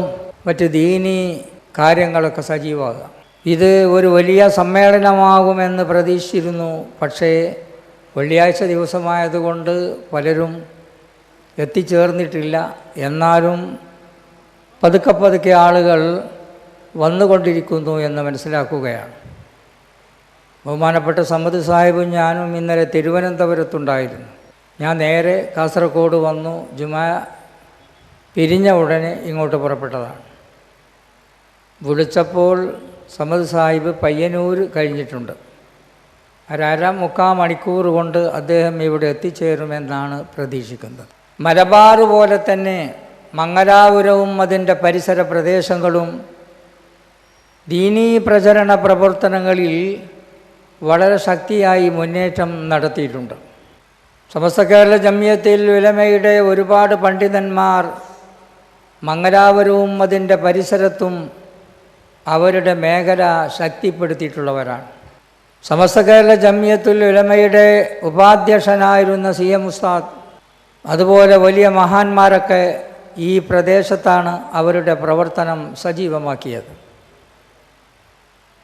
മറ്റ് ദീനീ കാര്യങ്ങളൊക്കെ സജീവമാകുക. ഇത് ഒരു വലിയ സമ്മേളനമാകുമെന്ന് പ്രതീക്ഷിച്ചിരുന്നു. പക്ഷേ വെള്ളിയാഴ്ച ദിവസമായതുകൊണ്ട് പലരും എത്തിച്ചേർന്നിട്ടില്ല. എന്നാലും പതുക്കെ പതുക്കെ ആളുകൾ വന്നുകൊണ്ടിരിക്കുന്നു എന്ന് മനസ്സിലാക്കുകയാണ്. ബഹുമാനപ്പെട്ട സമദ് സാഹിബും ഞാനും ഇന്നലെ തിരുവനന്തപുരത്തുണ്ടായിരുന്നു. ഞാൻ നേരെ കാസർഗോഡ് വന്നു. ജുമാ പിരിഞ്ഞ ഉടനെ ഇങ്ങോട്ട് പുറപ്പെട്ടതാണ്. വിളിച്ചപ്പോൾ സമദ് സാഹിബ് പയ്യന്നൂർ കഴിഞ്ഞിട്ടുണ്ട്. മുക്കാൽ മണിക്കൂർ കൊണ്ട് അദ്ദേഹം ഇവിടെ എത്തിച്ചേരുമെന്നാണ് പ്രതീക്ഷിക്കുന്നത്. മലബാർ പോലെ തന്നെ മംഗലാപുരവും അതിൻ്റെ പരിസര പ്രദേശങ്ങളും ദീനീ പ്രചരണ പ്രവർത്തനങ്ങളിൽ വളരെ ശക്തിയായി മുന്നേറ്റം നടത്തിയിട്ടുണ്ട്. സമസ്ത കേരള ജംഇയ്യത്തുൽ ഉലമയുടെ ഒരുപാട് പണ്ഡിതന്മാർ മംഗലാപുരവും അതിൻ്റെ പരിസരത്തും അവരുടെ മേഖല ശക്തിപ്പെടുത്തിയിട്ടുള്ളവരാണ്. സമസ്ത കേരള ജംഇയ്യത്തുൽ ഉലമയുടെ ഉപാധ്യക്ഷനായിരുന്ന CM ഉസ്താദ്, അതുപോലെ വലിയ മഹാന്മാരൊക്കെ ഈ പ്രദേശത്താണ് അവരുടെ പ്രവർത്തനം സജീവമാക്കിയത്.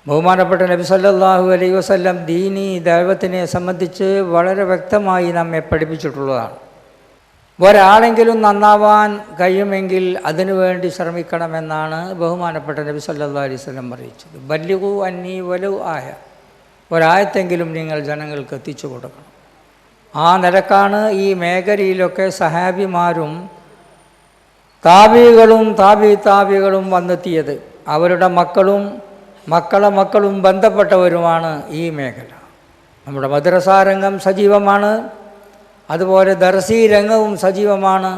ബഹുമാനപ്പെട്ട നബി സല്ലല്ലാഹു അലൈഹി വസല്ലം ദീനീ ദഅവത്തിനെ സംബന്ധിച്ച് വളരെ വ്യക്തമായി നമ്മെ പഠിപ്പിച്ചിട്ടുള്ളതാണ്. ഒരാളെങ്കിലും നന്നാവാൻ കഴിയുമെങ്കിൽ അതിനുവേണ്ടി ശ്രമിക്കണമെന്നാണ് ബഹുമാനപ്പെട്ട നബി സല്ലല്ലാഹു അലൈഹി വസല്ലം അറിയിച്ചത്. ബല്ലിഗു അന്നി വലൗ ആയ, ഒരായത്തെങ്കിലും നിങ്ങൾ ജനങ്ങൾക്ക് എത്തിച്ചു കൊടുക്കണം. ആ നിലക്കാണ് ഈ മേഖലയിലൊക്കെ സഹാബിമാരും താബികളും താബികളും വന്നെത്തിയത്. അവരുടെ മക്കളും മക്കളെ മക്കളും ബന്ധപ്പെട്ടവരുമാണ് ഈ മേഖല. നമ്മുടെ മദ്രസാ രംഗം സജീവമാണ്, അതുപോലെ ദർസി രംഗവും സജീവമാണ്.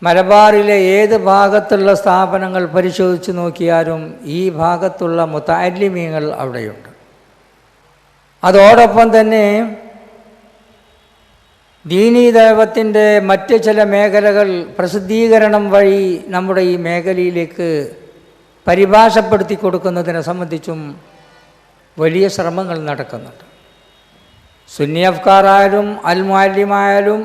മലബാറിലെ ഏത് ഭാഗത്തുള്ള സ്ഥാപനങ്ങൾ പരിശോധിച്ച് നോക്കിയാലും ഈ ഭാഗത്തുള്ള മുതഅല്ലിമീങ്ങൾ അവിടെയുണ്ട്. അതോടൊപ്പം തന്നെ ദീനീ ദഅവത്തിൻ്റെ മറ്റ് ചില മേഖലകൾ പ്രസിദ്ധീകരണം വഴി നമ്മുടെ ഈ മേഖലയിലേക്ക് പരിഭാഷപ്പെടുത്തി കൊടുക്കുന്നതിനെ സംബന്ധിച്ചും വലിയ ശ്രമങ്ങൾ നടക്കുന്നുണ്ട്. സുന്നി അഫ്കാറായാലും അൽ മുഅല്ലിമായാലും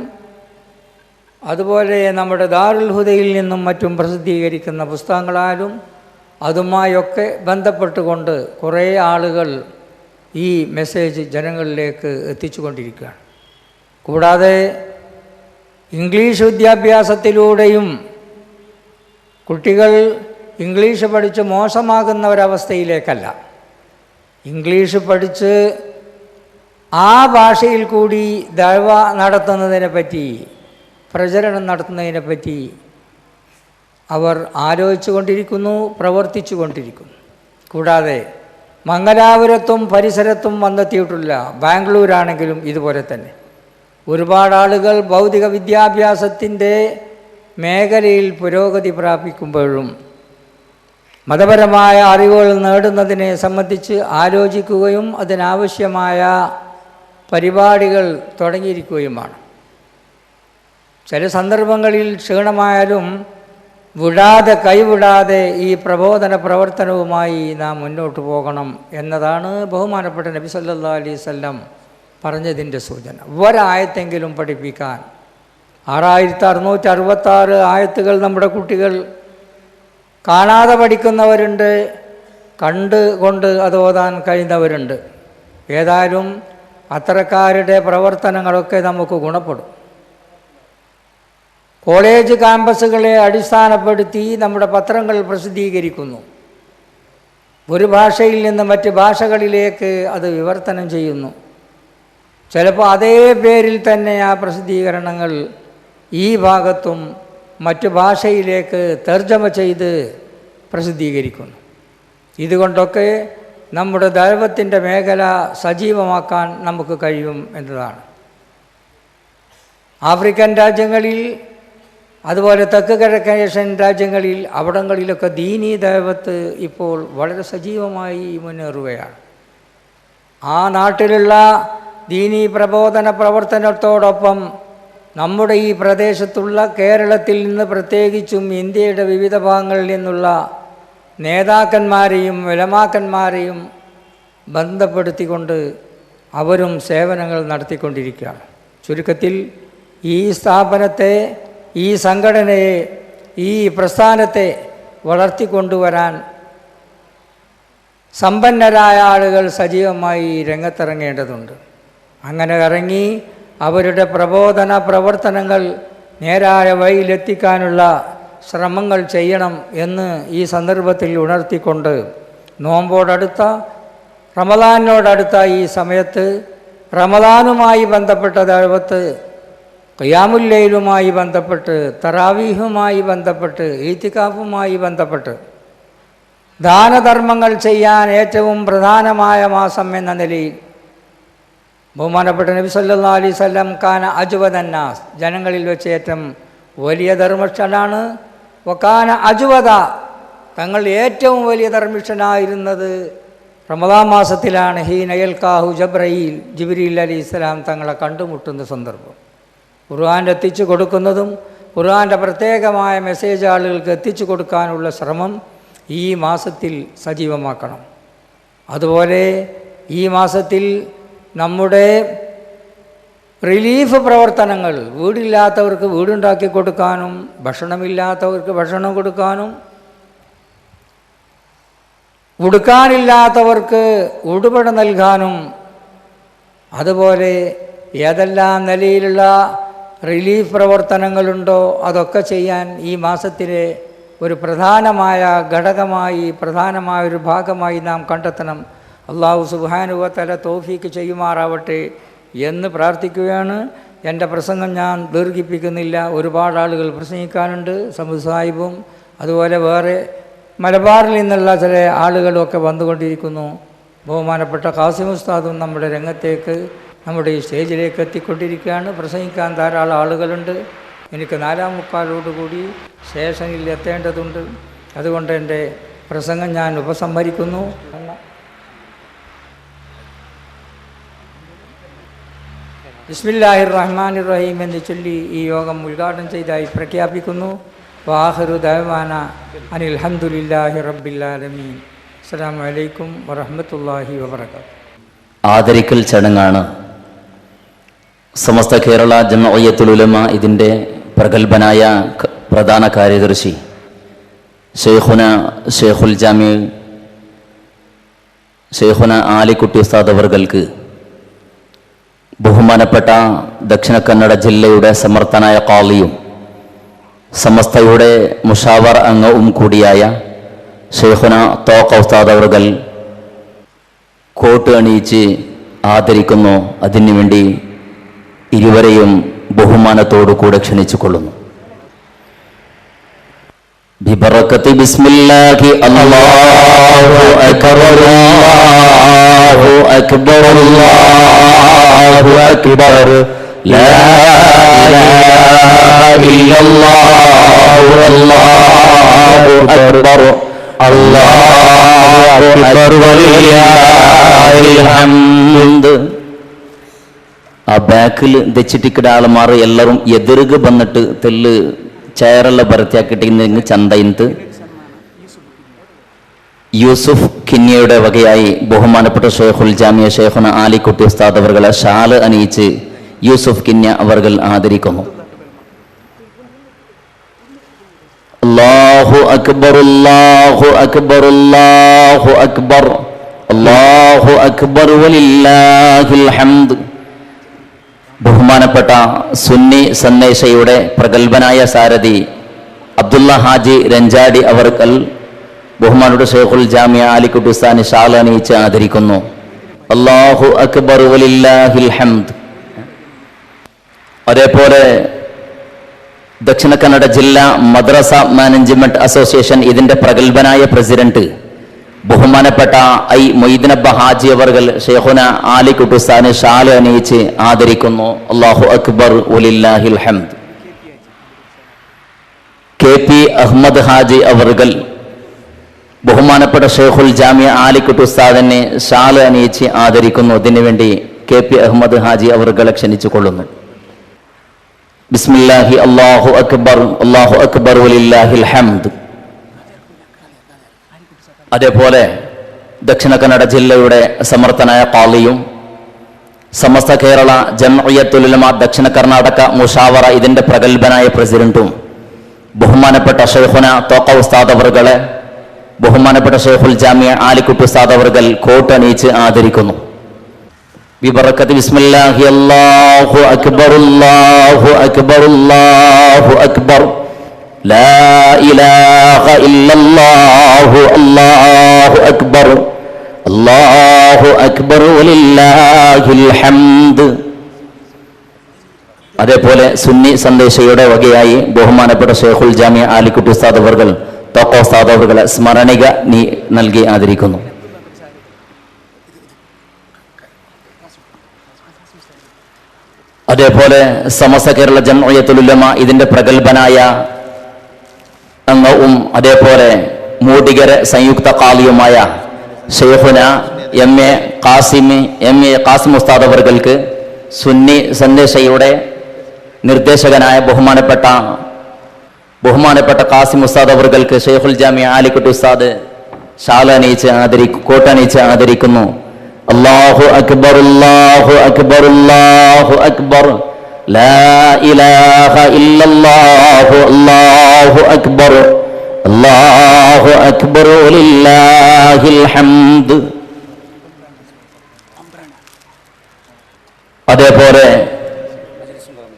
അതുപോലെ നമ്മുടെ ദാറുൽ ഹുദയിൽ നിന്നും മറ്റും പ്രസിദ്ധീകരിക്കുന്ന പുസ്തകങ്ങളായാലും അതുമായൊക്കെ ബന്ധപ്പെട്ടുകൊണ്ട് കുറേ ആളുകൾ ഈ മെസ്സേജ് ജനങ്ങളിലേക്ക് എത്തിച്ചുകൊണ്ടിരിക്കുകയാണ്. കൂടാതെ ഇംഗ്ലീഷ് വിദ്യാഭ്യാസത്തിലൂടെയും കുട്ടികൾ ഇംഗ്ലീഷ് പഠിച്ച് മോശമാകുന്ന ഒരവസ്ഥയിലേക്കല്ല, ഇംഗ്ലീഷ് പഠിച്ച് ആ ഭാഷയിൽ കൂടി ദഅവ നടത്തുന്നതിനെ പറ്റി, പ്രചരണം നടത്തുന്നതിനെ പറ്റി അവർ ആലോചിച്ചു കൊണ്ടിരിക്കുന്നു, പ്രവർത്തിച്ചു കൊണ്ടിരിക്കുന്നു. കൂടാതെ മംഗലാപുരത്തും പരിസരത്തും വന്നെത്തിയിട്ടില്ല. ബാംഗ്ലൂരാണെങ്കിലും ഇതുപോലെ തന്നെ ഒരുപാട് ആളുകൾ ഭൗതിക വിദ്യാഭ്യാസത്തിൻ്റെ മേഖലയിൽ പുരോഗതി പ്രാപിക്കുമ്പോഴും മതപരമായ അറിവുകൾ നേടുന്നതിനെ സംബന്ധിച്ച് ആലോചിക്കുകയും അതിനാവശ്യമായ പരിപാടികൾ തുടങ്ങിയിരിക്കുകയുമാണ്. ചില സന്ദർഭങ്ങളിൽ ക്ഷീണമായാലും കൈവിടാതെ ഈ പ്രബോധന പ്രവർത്തനവുമായി നാം മുന്നോട്ട് പോകണം എന്നതാണ് ബഹുമാനപ്പെട്ട നബി സല്ലല്ലാഹു അലൈഹി വസല്ലം പറഞ്ഞതിൻ്റെ സൂചന. ഒരായത്തെങ്കിലും പഠിപ്പിക്കാൻ 6666 ആയത്തുകൾ നമ്മുടെ കുട്ടികൾ കാണാതെ പഠിക്കുന്നവരുണ്ട്, കണ്ടുകൊണ്ട് അത് ഓതാൻ കഴിയുന്നവരുണ്ട്. ഏതായാലും അത്തരക്കാരുടെ പ്രവർത്തനങ്ങളൊക്കെ നമുക്ക് ഗുണപ്പെടും. കോളേജ് ക്യാമ്പസുകളെ അടിസ്ഥാനപ്പെടുത്തി നമ്മുടെ പത്രങ്ങൾ പ്രസിദ്ധീകരിക്കുന്നു. ഒരു ഭാഷയിൽ നിന്ന് മറ്റ് ഭാഷകളിലേക്ക് അത് വിവർത്തനം ചെയ്യുന്നു. ചിലപ്പോൾ അതേ പേരിൽ തന്നെ ആ പ്രസിദ്ധീകരണങ്ങൾ ഈ ഭാഗത്തും മറ്റു ഭാഷയിലേക്ക് തർജ്ജമ ചെയ്ത് പ്രസിദ്ധീകരിക്കുന്നു. ഇതുകൊണ്ടൊക്കെ നമ്മുടെ ദഅവത്തിൻ്റെ മേഖല സജീവമാക്കാൻ നമുക്ക് കഴിയും എന്നതാണ്. ആഫ്രിക്കൻ രാജ്യങ്ങളിൽ, അതുപോലെ തെക്ക് കിഴക്കൻ ഏഷ്യൻ രാജ്യങ്ങളിൽ, അവിടങ്ങളിലൊക്കെ ദീനീ ദഅവത്ത് ഇപ്പോൾ വളരെ സജീവമായി മുന്നേറുകയാണ്. ആ നാട്ടിലുള്ള ദീനീ പ്രബോധന പ്രവർത്തനത്തോടൊപ്പം നമ്മുടെ ഈ പ്രദേശത്തുള്ള കേരളത്തിൽ നിന്ന്, പ്രത്യേകിച്ചും ഇന്ത്യയുടെ വിവിധ ഭാഗങ്ങളിൽ നിന്നുള്ള നേതാക്കന്മാരെയും ഉലമാക്കന്മാരെയും ബന്ധപ്പെടുത്തിക്കൊണ്ട് അവരും സേവനങ്ങൾ നടത്തിക്കൊണ്ടിരിക്കുകയാണ്. ചുരുക്കത്തിൽ ഈ സ്ഥാപനത്തെ, ഈ സംഘടനയെ, ഈ പ്രസ്ഥാനത്തെ വളർത്തിക്കൊണ്ടുവരാൻ സമ്പന്നരായ ആളുകൾ സജീവമായി രംഗത്തിറങ്ങേണ്ടതുണ്ട്. അങ്ങനെ ഇറങ്ങി അവരുടെ പ്രബോധന പ്രവർത്തനങ്ങൾ നേരായ വഴിയിലെത്തിക്കാനുള്ള ശ്രമങ്ങൾ ചെയ്യണം എന്ന് ഈ സന്ദർഭത്തിൽ ഉണർത്തിക്കൊണ്ട്, നോമ്പോടടുത്ത, റമദാനോടടുത്ത ഈ സമയത്ത് റമദാനുമായി ബന്ധപ്പെട്ട ദഅവത്ത്, ഖിയാമുൽ ലൈലുമായി ബന്ധപ്പെട്ട്, തറാവീഹുമായി ബന്ധപ്പെട്ട്, ഈത്തികാഫുമായി ബന്ധപ്പെട്ട് ദാനധർമ്മങ്ങൾ ചെയ്യാൻ ഏറ്റവും പ്രധാനമായ മാസം എന്ന നിലയിൽ ബഹുമാനപ്പെട്ട നബി സല്ലല്ലാഹു അലൈഹി വസല്ലം കാന അജ്വദന്നാസ്, ജനങ്ങളിൽ വെച്ച് ഏറ്റവും വലിയ ധർമ്മിഷ്ഠനാണ്. വകാന അജ്വദ, തങ്ങൾ ഏറ്റവും വലിയ ധർമ്മിഷ്ഠനായിരുന്നത് റമദാൻ മാസത്തിലാണ്. ഹീന യൽക്കാഹു ജിബ്രീൽ അലൈഹിസ്സലാം തങ്ങളെ കണ്ടുമുട്ടുന്ന സന്ദർഭം. ഖുർആൻ എത്തിച്ചു കൊടുക്കുന്നതും ഖുർആൻ്റെ പ്രത്യേകമായ മെസ്സേജ് ആളുകൾക്ക് എത്തിച്ചു കൊടുക്കാനുള്ള ശ്രമം ഈ മാസത്തിൽ സജീവമാക്കണം. അതുപോലെ ഈ മാസത്തിൽ നമ്മുടെ റിലീഫ് പ്രവർത്തനങ്ങൾ, വീടില്ലാത്തവർക്ക് വീടുണ്ടാക്കി കൊടുക്കാനും, ഭക്ഷണമില്ലാത്തവർക്ക് ഭക്ഷണം കൊടുക്കാനും, ഉടുക്കാനില്ലാത്തവർക്ക് ഉടുപട നൽകാനും, അതുപോലെ ഏതെല്ലാം നിലയിലുള്ള റിലീഫ് പ്രവർത്തനങ്ങളുണ്ടോ അതൊക്കെ ചെയ്യാൻ ഈ മാസത്തിലെ ഒരു പ്രധാനമായ ഘടകമായി, പ്രധാനമായൊരു ഭാഗമായി നാം കണ്ടെത്തണം. അല്ലാഹു സുബ്ഹാനഹു വ തആല തൗഫീക്ക് ചെയ്യുമാറാവട്ടെ എന്ന് പ്രാർത്ഥിക്കുകയാണ്. എൻ്റെ പ്രസംഗം ഞാൻ ദീർഘിപ്പിക്കുന്നില്ല. ഒരുപാട് ആളുകൾ പ്രസംഗിക്കാനുണ്ട്. സമദ് സാഹിബും അതുപോലെ വേറെ മലബാറിൽ നിന്നുള്ള ചില ആളുകളൊക്കെ വന്നുകൊണ്ടിരിക്കുന്നു. ബഹുമാനപ്പെട്ട ഖാസിം ഉസ്താദും നമ്മുടെ രംഗത്തേക്ക്, നമ്മുടെ ഈ സ്റ്റേജിലേക്ക് എത്തിക്കൊണ്ടിരിക്കുകയാണ്. പ്രസംഗിക്കാൻ ധാരാളം ആളുകളുണ്ട്. എനിക്ക് 4:45 സ്റ്റേഷനിൽ എത്തേണ്ടതുണ്ട്. അതുകൊണ്ട് എൻ്റെ പ്രസംഗം ഞാൻ ഉപസംഹരിക്കുന്നു. ബിസ്മില്ലാഹിർ റഹ്മാനിർ റഹീം എന്ന് ചൊല്ലി ഈ യോഗം ഉദ്ഘാടനം ചെയ്തതായി പ്രഖ്യാപിക്കുന്നു. വാഹിറു ദഅവാന അനിൽ ഹംദുലില്ലാഹി റബ്ബിൽ ആലമീൻ. അസ്സലാമു അലൈക്കും വറഹ്മത്തുള്ളാഹി വബറകാതുഹു. ആദരിക്കൽ ചടങ്ങാണ്. സമസ്ത കേരള ജംഇയ്യത്തുൽ ഉലമ ഇതിൻ്റെ പ്രഗത്ഭനായ പ്രധാന കാര്യദർശി ഷെയ്ഖുൽ ജാമി ആലിക്കുട്ടി ഉസ്താദ് അവർക്ക്, ബഹുമാനപ്പെട്ട ദക്ഷിണ കന്നഡ ജില്ലയുടെ സമർത്ഥനായ ഖാളിയും സമസ്തയുടെ മുഷാവർ അംഗവും കൂടിയായ ഷെയ്ഖുന തോഖ ഉസ്താദ് അവർ കോട്ട് അണിയിച്ച് ആദരിക്കുന്നു. അതിനുവേണ്ടി ഇരുവരെയും ബഹുമാനത്തോടു കൂടെ ക്ഷണിച്ചു കൊള്ളുന്നു. ബിബറകതി ബിസ്മില്ലാഹി അല്ലാഹു അക്ബർ അല്ലാഹു അക്ബർ അല്ലാഹു അക്ബർ ലാ ഇലാഹ ഇല്ലല്ലാഹു അല്ലാഹു അക്ബർ അല്ലാഹു അക്ബർ വലില്ലാഹിൽ ഹംദ്. ആ ബാക്കിൽ ദച്ചിട്ടിക്കിട ആളുമാർ എല്ലാവരും എതിരുക വന്നിട്ട് തെല്ല് ചേറെല്ലാം ഭരത്തിയാക്കിട്ടിങ്ങനെ ചന്തയിന്ത് യൂസുഫ് കിന്യയുടെ വകയായി ബഹുമാനപ്പെട്ട ഷെയ്ഖുൽ ജാമിയ ഷെയ്ഖുന ആലിക്കുട്ടി ഉസ്താദ് അവർകളെ ഷാല് അണിയിച്ച് യൂസുഫ് കിന്യ അവർ ആദരിക്കുന്നു. അല്ലാഹു അക്ബർ അല്ലാഹു അക്ബർ അല്ലാഹു അക്ബർ അല്ലാഹു അക്ബർ വലില്ലാഹിൽ ഹംദ്. ബഹുമാനപ്പെട്ട സുന്നി സന്ദേശയുടെ പ്രഗത്ഭനായ സാരഥി അബ്ദുള്ള ഹാജി രഞ്ചാടി അവർക്കൽ ബഹുമാനപ്പെട്ട ഷെയ്ഖുൽ ജാമിയ ആലിക്കുട്ടി ഉസ്താദിനെ ഷാൽ അണിയിച്ച് ആദരിക്കുന്നു. അല്ലാഹു അക്ബർ വലില്ലാഹിൽ ഹംദ്. അതേപോലെ ദക്ഷിണ കന്നഡ ജില്ലാ മദ്രസ മാനേജ്മെന്റ് അസോസിയേഷൻ ഇതിന്റെ പ്രഗത്ഭനായ പ്രസിഡന്റ് ബഹുമാനപ്പെട്ട ഐ മൊയ്തീനബ്ബ ഹാജി അവർകൾ ഷെയ്ഖുന ആലിക്കുട്ടി ഉസ്താദിനെ ഷാൽ അണിയിച്ച് ആദരിക്കുന്നു. അല്ലാഹു അക്ബർ വലില്ലാഹിൽ ഹംദ്. KP അഹമ്മദ് ഹാജി അവർകൾ ബഹുമാനപ്പെട്ട ഷെയ്ഖുൽ ജാമിയ ആലിക്കുട്ടി ഉസ്താദിനെ ഷാൽ അണിയിച്ച് ആദരിക്കുന്നു. അതിനുവേണ്ടി KP അഹമ്മദ് ഹാജി അവർകളെ ക്ഷണിച്ചു കൊള്ളുന്നു. ബിസ്മില്ലാഹി അല്ലാഹു അക്ബർ വലില്ലാഹിൽ ഹംദ്. അതേപോലെ ദക്ഷിണ കന്നഡ ജില്ലയുടെ സമർത്ഥനായ ഖാളിയും സമസ്ത കേരള ജംഇയ്യത്തുൽ ഉലമ ദക്ഷിണ കർണാടക മുഷാവറ ഇതിന്റെ പ്രഗത്ഭനായ പ്രസിഡന്റും ബഹുമാനപ്പെട്ട ഷെയ്ഖുന തോക്ക ഉസ്താദ് അവർകളെ ബഹുമാനപ്പെട്ട ഷെയ്ഖുൽ ജാമിയ ആലിക്കുട്ടി ഉസ്താദ് അവർകൾ കോട്ട് അണിയിച്ച് ആദരിക്കുന്നു. ബിബറക്കത്ത് ബിസ്മില്ലാഹി അല്ലാഹു അക്ബർ അല്ലാഹു അക്ബർ അല്ലാഹു അക്ബർ ലാ ഇലാഹ ഇല്ലല്ലാഹു അല്ലാഹു അക്ബർ അല്ലാഹു അക്ബർ വലില്ലാഹിൽ ഹംദ്. അതേപോലെ സുന്നി സന്ദേശയുടെ വകയായി ബഹുമാനപ്പെട്ട ഷെയ്ഖുൽ ജാമിയ ആലിക്കുട്ടി ഉസ്താദ് അവർകൾ തോക്ക ഉസ്താദ് അവർകളെ സ്മരണിക നൽകി ആദരിക്കുന്നു. അതേപോലെ സമസ്ത കേരള ജംഇയ്യത്തുൽ ഉലമ ഇതിന്റെ പ്രഗത്ഭനായ അംഗവും അതേപോലെ മൂടികര സംയുക്ത ഖാലിയുമായ ഷെയ്ഖുന MA ഖാസിം ഉസ്താദ് അവർകൾക്ക് സുന്നി സന്ദേശയുടെ നിർദ്ദേശകനായ ബഹുമാനപ്പെട്ട ഖാസിം ഉസ്താദ് അവർകൾക്ക് ഷെയ്ഖുൽ ജാമിയ ആലിക്കുട്ടി ഉസ്താദ് ഷാൽ അണിയിച്ച് കോട്ടണിയിച്ച് ആദരിക്കുന്നു. അല്ലാഹു അക്ബർ അല്ലാഹു അക്ബർ അല്ലാഹു അക്ബർ ലാ ഇലാഹ ഇല്ലല്ലാഹു അല്ലാഹു അക്ബർ അല്ലാഹു അക്ബർ വലില്ലാഹിൽ ഹംദ്. അതേപോലെ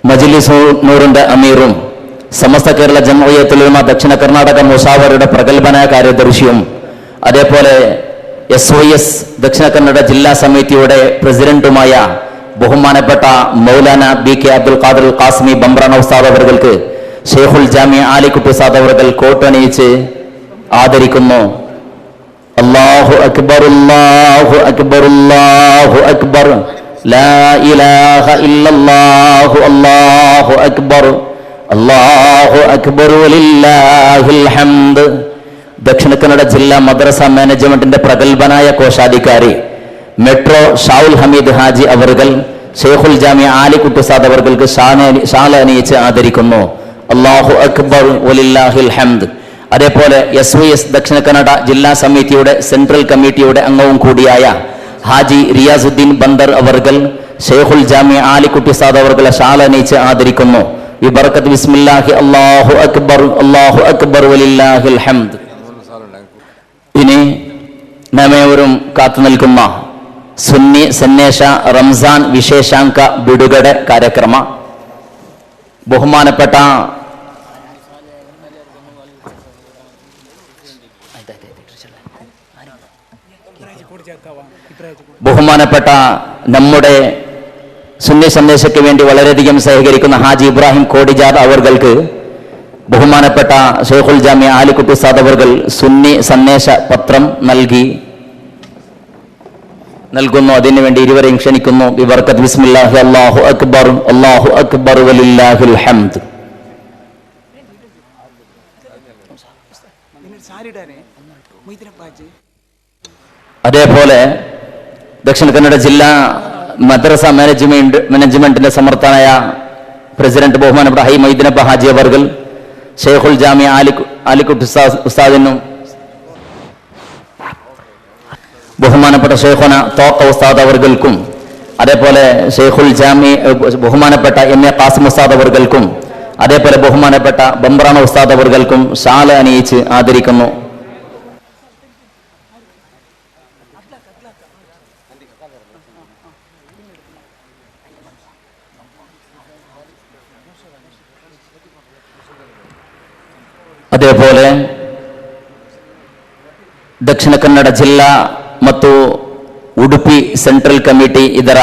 മജ്ലിസ് നൂറിന്റെ അമീറും സമസ്ത കേരള ജംഇയ്യത്തുൽ ഉലമ ദക്ഷിണ കർണാടക മുഷാവറയുടെ പ്രഗത്ഭനായ കാര്യദർശിയും അതേപോലെ SOS ദക്ഷിണ കന്നഡ ജില്ലാ സമിതിയുടെ പ്രസിഡന്റുമായ ബഹുമാനപ്പെട്ട മൗലാന BK അബ്ദുൽ ഖാദിർ ഖാസിമി ബംബ്രാന ഉസ്താദ് അവർക്ക് ഷെയ്ഖുൽ ജാമിയ ആലിക്കുട്ടി ഉസ്താദ് അവർ കോട്ടണിയിച്ച് ആദരിക്കുന്നു. അല്ലാഹു അക്ബർ അല്ലാഹു അക്ബർ അല്ലാഹു അക്ബർ ലാ ഇലാഹ ഇല്ലല്ലാഹു അല്ലാഹു അക്ബർ അല്ലാഹു അക്ബർ വലില്ലാഹിൽ ഹംദ്. ദക്ഷിണ കന്നഡ ജില്ലാ മദ്രസ മാനേജ്മെന്റിന്റെ പ്രഗത്ഭനായ കോശാധികാരി മെട്രോ ഷാഉൽ ഹമീദ് ഹാജി അവർകൾ ഷെയ്ഖുൽ ജാമിയ ആലിക്കുട്ടി ഉസ്താദ് അവർക്ക് ഷാൽ അണിയിച്ച് ആദരിക്കുന്നു. അല്ലാഹു അക്ബർ വലില്ലാഹിൽ ഹംദ്. അതേപോലെ SOS ദക്ഷിണ കന്നഡ ജില്ലാ സമിതിയുടെ സെൻട്രൽ കമ്മിറ്റിയുടെ അംഗവും കൂടിയായ ഹാജി റിയാസുദ്ദീൻ ബന്ദർ അവർകൾ ഷെയ്ഖുൽ ജാമിയ ആലിക്കുട്ടി ഉസ്താദ് അവർക്ക് ഷാൽ അണിയിച്ച് ആദരിക്കുന്നു. ബിബറക്കത്ത് ബിസ്മില്ലാഹി അല്ലാഹു അക്ബർ വലില്ലാഹിൽ ഹംദ്. ഇനി നമ്മേവരും കാത്തു നിൽക്കുന്ന സുന്നി സന്ദേശ റംസാൻ വിശേഷാംക ಬಿಡುಗಡೆ ಕಾರ್ಯಕ್ರಮ ബഹുമാനപ്പെട്ട നമ്മുടെ സുന്നി സന്ദേശയ്ക്ക് വേണ്ടി വളരെയധികം സഹകരിക്കുന്ന ഹാജി ഇബ്രാഹിം കോടിജാദ് അവർക്ക് ബഹുമാനപ്പെട്ട ഷെയ്ഖുൽ ജാമിയ ആലിക്കുട്ടി ഉസ്താദ് അവർ സുന്നി സന്ദേശ പത്രം നൽകി നൽകുന്നു. അതിനുവേണ്ടി ഇരുവരെയും ക്ഷണിക്കുന്നു. ബിബർക്കത്ത് ബിസ്മില്ലാഹി അല്ലാഹു അക്ബർ വലില്ലാഹിൽ ഹംദ്. അതേപോലെ ദക്ഷിണ കന്നഡ ജില്ലാ മദ്രസ മാനേജ്മെന്റിന്റെ സമർത്ഥനായ പ്രസിഡന്റ് ബഹുമാനപ്പെട്ട ഹൈ മൊയ്തീനപ്പ ഹാജി അവർകൾ, ഷെയ്ഖുൽ ജാമിഅ ആലിക്കുട്ടി ഉസ്താദിനും ബഹുമാനപ്പെട്ട ഷെയ്ഖുന തോക്ക ഉസ്താദ് അവർകൾക്കും, അതേപോലെ ഷെയ്ഖുൽ ജാമി ബഹുമാനപ്പെട്ട MA ഖാസിം ഉസ്താദ് അവർകൾക്കും, അതേപോലെ ബഹുമാനപ്പെട്ട ബംബ്രാണ ഉസ്താദ് അവർകൾക്കും ഷാല അണിയിച്ച് ആദരിക്കുന്നു. ಅದೇಪೋಲೆ ದಕ್ಷಿಣ ಕನ್ನಡ ಜಿಲ್ಲಾ ಮತ್ತು ಉಡುಪಿ ಸೆಂಟ್ರಲ್ ಕಮಿಟಿ ಇದರ